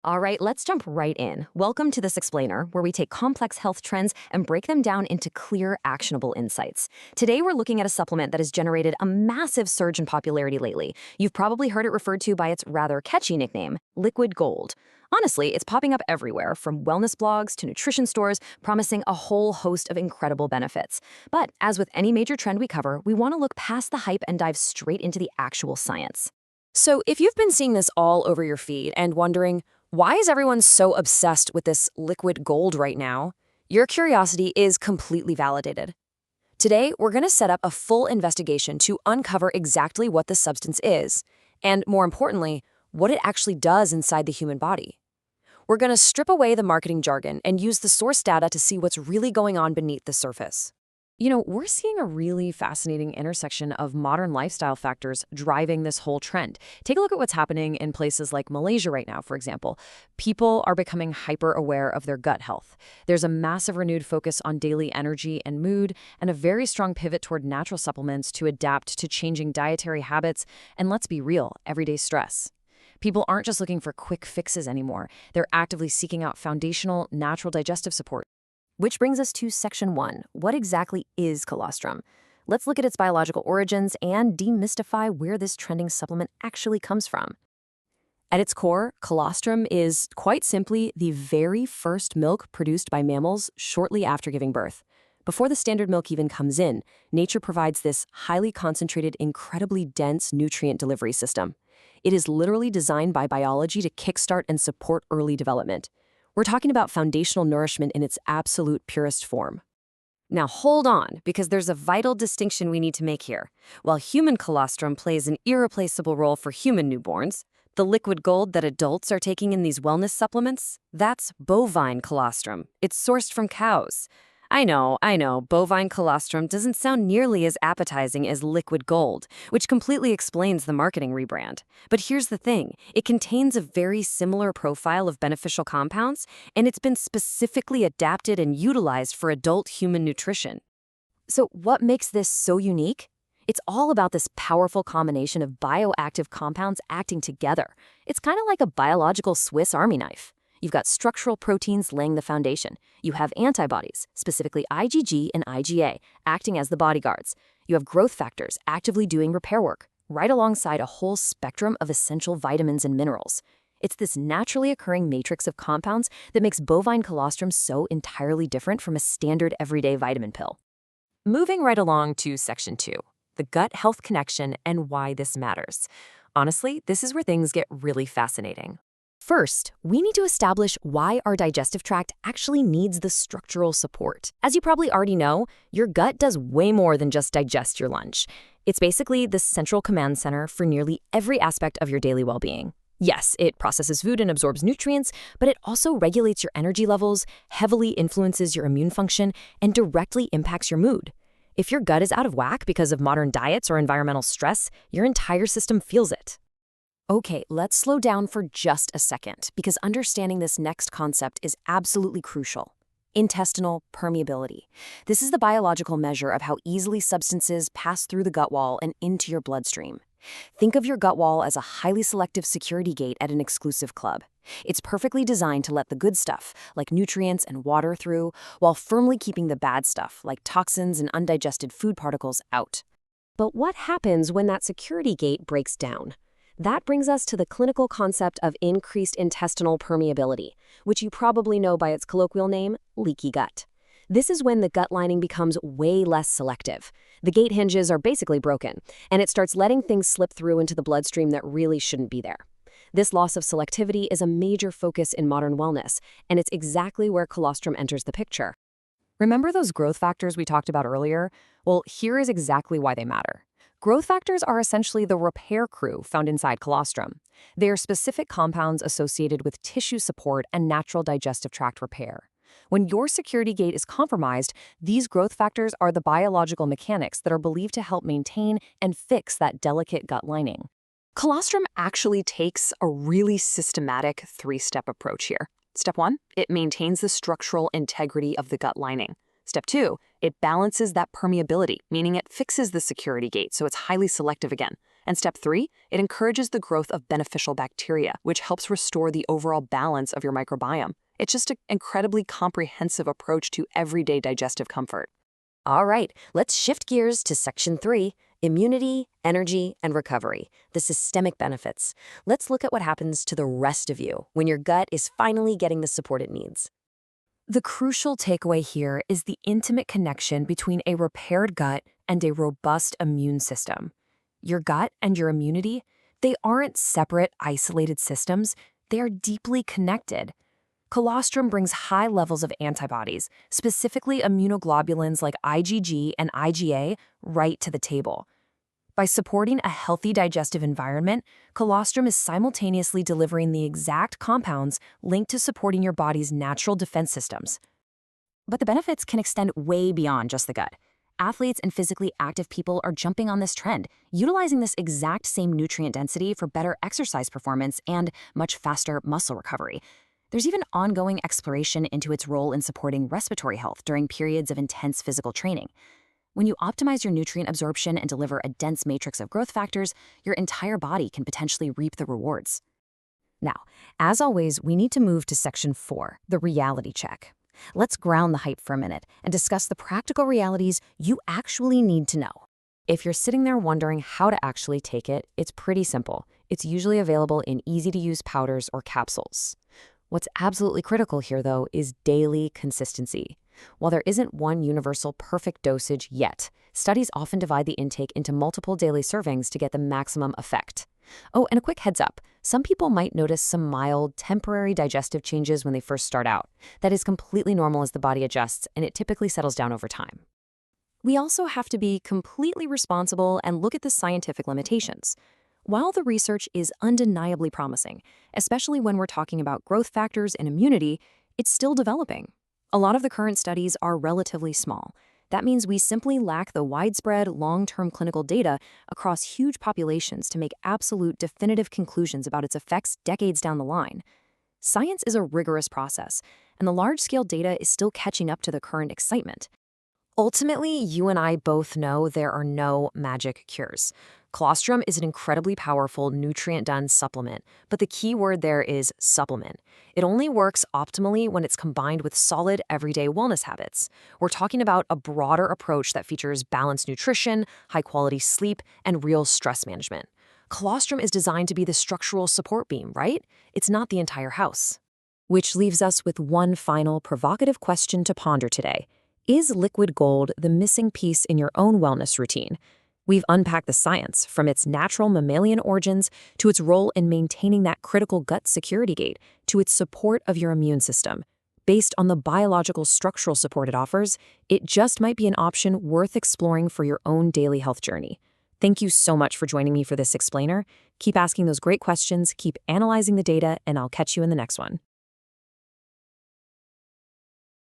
All right, let's jump right in. Welcome to This Explainer, where we take complex health trends and break them down into clear, actionable insights. Today, we're looking at a supplement that has generated a massive surge in popularity lately. You've probably heard it referred to by its rather catchy nickname, Liquid Gold. Honestly, it's popping up everywhere, from wellness blogs to nutrition stores, promising a whole host of incredible benefits. But as with any major trend we cover, we want to look past the hype and dive straight into the actual science. So, if you've been seeing this all over your feed and wondering, why is everyone so obsessed with this liquid gold right now? Your curiosity is completely validated. Today, we're going to set up a full investigation to uncover exactly what this substance is, and more importantly, what it actually does inside the human body. We're going to strip away the marketing jargon and use the source data to see what's really going on beneath the surface. We're seeing a really fascinating intersection of modern lifestyle factors driving this whole trend. Take a look at what's happening in places like Malaysia right now, for example. People are becoming hyper-aware of their gut health. There's a massive renewed focus on daily energy and mood, and a very strong pivot toward natural supplements to adapt to changing dietary habits and, let's be real, everyday stress. People aren't just looking for quick fixes anymore. They're actively seeking out foundational, natural digestive support. Which brings us to Section 1. What exactly is colostrum? Let's look at its biological origins and demystify where this trending supplement actually comes from. At its core, colostrum is, quite simply, the very first milk produced by mammals shortly after giving birth. Before the standard milk even comes in, nature provides this highly concentrated, incredibly dense nutrient delivery system. It is literally designed by biology to kickstart and support early development. We're talking about foundational nourishment in its absolute purest form. Now hold on, because there's a vital distinction we need to make here. While human colostrum plays an irreplaceable role for human newborns, the liquid gold that adults are taking in these wellness supplements, that's bovine colostrum. It's sourced from cows. I know, bovine colostrum doesn't sound nearly as appetizing as liquid gold, which completely explains the marketing rebrand. But here's the thing, it contains a very similar profile of beneficial compounds, and it's been specifically adapted and utilized for adult human nutrition. So what makes this so unique? It's all about this powerful combination of bioactive compounds acting together. It's kind of like a biological Swiss Army knife. You've got structural proteins laying the foundation. You have antibodies, specifically IgG and IgA, acting as the bodyguards. You have growth factors actively doing repair work, right alongside a whole spectrum of essential vitamins and minerals. It's this naturally occurring matrix of compounds that makes bovine colostrum so entirely different from a standard everyday vitamin pill. Moving right along to Section 2, the gut health connection and why this matters. Honestly, this is where things get really fascinating. First, we need to establish why our digestive tract actually needs the structural support. As you probably already know, your gut does way more than just digest your lunch. It's basically the central command center for nearly every aspect of your daily well-being. Yes, it processes food and absorbs nutrients, but it also regulates your energy levels, heavily influences your immune function, and directly impacts your mood. If your gut is out of whack because of modern diets or environmental stress, your entire system feels it. Okay, let's slow down for just a second, because understanding this next concept is absolutely crucial. Intestinal permeability. This is the biological measure of how easily substances pass through the gut wall and into your bloodstream. Think of your gut wall as a highly selective security gate at an exclusive club. It's perfectly designed to let the good stuff, like nutrients and water, through, while firmly keeping the bad stuff, like toxins and undigested food particles, out. But what happens when that security gate breaks down? That brings us to the clinical concept of increased intestinal permeability, which you probably know by its colloquial name, leaky gut. This is when the gut lining becomes way less selective. The gate hinges are basically broken, and it starts letting things slip through into the bloodstream that really shouldn't be there. This loss of selectivity is a major focus in modern wellness, and it's exactly where colostrum enters the picture. Remember those growth factors we talked about earlier? Well, here is exactly why they matter. Growth factors are essentially the repair crew found inside colostrum. They are specific compounds associated with tissue support and natural digestive tract repair. When your security gate is compromised, these growth factors are the biological mechanics that are believed to help maintain and fix that delicate gut lining. Colostrum actually takes a really systematic three-step approach here. Step 1, it maintains the structural integrity of the gut lining. Step 2, it balances that permeability, meaning it fixes the security gate so it's highly selective again. And step 3, it encourages the growth of beneficial bacteria, which helps restore the overall balance of your microbiome. It's just an incredibly comprehensive approach to everyday digestive comfort. All right, let's shift gears to section 3, immunity, energy, and recovery, the systemic benefits. Let's look at what happens to the rest of you when your gut is finally getting the support it needs. The crucial takeaway here is the intimate connection between a repaired gut and a robust immune system. Your gut and your immunity, they aren't separate, isolated systems. They are deeply connected. Colostrum brings high levels of antibodies, specifically immunoglobulins like IgG and IgA, right to the table. By supporting a healthy digestive environment, colostrum is simultaneously delivering the exact compounds linked to supporting your body's natural defense systems. But the benefits can extend way beyond just the gut. Athletes and physically active people are jumping on this trend, utilizing this exact same nutrient density for better exercise performance and much faster muscle recovery. There's even ongoing exploration into its role in supporting respiratory health during periods of intense physical training. When you optimize your nutrient absorption and deliver a dense matrix of growth factors, your entire body can potentially reap the rewards. Now, as always, we need to move to section 4, the reality check. Let's ground the hype for a minute and discuss the practical realities you actually need to know. If you're sitting there wondering how to actually take it, it's pretty simple. It's usually available in easy-to-use powders or capsules. What's absolutely critical here, though, is daily consistency. While there isn't one universal perfect dosage yet, studies often divide the intake into multiple daily servings to get the maximum effect. Oh, and a quick heads up, some people might notice some mild, temporary digestive changes when they first start out. That is completely normal as the body adjusts, and it typically settles down over time. We also have to be completely responsible and look at the scientific limitations. While the research is undeniably promising, especially when we're talking about growth factors and immunity, it's still developing. A lot of the current studies are relatively small. That means we simply lack the widespread, long-term clinical data across huge populations to make absolute definitive conclusions about its effects decades down the line. Science is a rigorous process, and the large-scale data is still catching up to the current excitement. Ultimately, you and I both know there are no magic cures. Colostrum is an incredibly powerful nutrient-dense supplement, but the key word there is supplement. It only works optimally when it's combined with solid everyday wellness habits. We're talking about a broader approach that features balanced nutrition, high-quality sleep, and real stress management. Colostrum is designed to be the structural support beam, right? It's not the entire house. Which leaves us with one final provocative question to ponder today. Is liquid gold the missing piece in your own wellness routine? We've unpacked the science, from its natural mammalian origins to its role in maintaining that critical gut security gate to its support of your immune system. Based on the biological structural support it offers, it just might be an option worth exploring for your own daily health journey. Thank you so much for joining me for this explainer. Keep asking those great questions, keep analyzing the data, and I'll catch you in the next one.